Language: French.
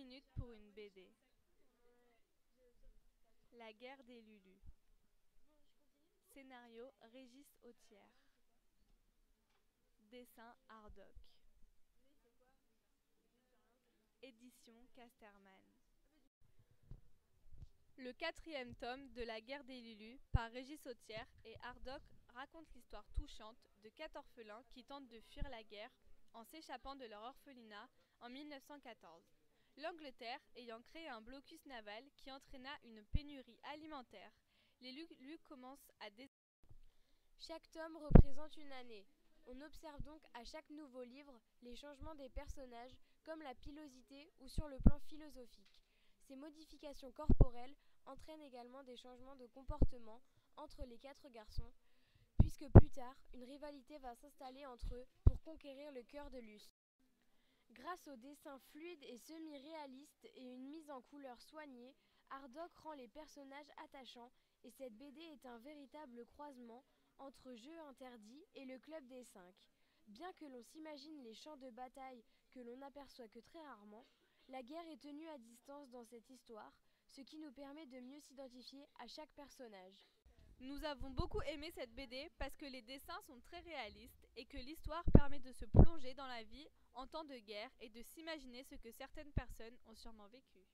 minutes pour une BD. La guerre des Lulus. Scénario Régis Autière. Dessin Hardock. Édition Casterman. Le quatrième tome de La guerre des Lulus par Régis Autière et Hardock raconte l'histoire touchante de 4 orphelins qui tentent de fuir la guerre en s'échappant de leur orphelinat en 1914. L'Angleterre ayant créé un blocus naval qui entraîna une pénurie alimentaire, les Lulus commencent à Chaque tome représente une année. On observe donc à chaque nouveau livre les changements des personnages, comme la pilosité ou sur le plan philosophique. Ces modifications corporelles entraînent également des changements de comportement entre les 4 garçons, puisque plus tard, une rivalité va s'installer entre eux pour conquérir le cœur de Luce. Grâce aux dessins fluides et semi-réalistes et une mise en couleur soignée, Hardock rend les personnages attachants et cette BD est un véritable croisement entre Jeux interdits et le Club des 5. Bien que l'on s'imagine les champs de bataille que l'on n'aperçoit que très rarement, la guerre est tenue à distance dans cette histoire, ce qui nous permet de mieux s'identifier à chaque personnage. Nous avons beaucoup aimé cette BD parce que les dessins sont très réalistes et que l'histoire permet de se plonger dans la vie en temps de guerre et de s'imaginer ce que certaines personnes ont sûrement vécu.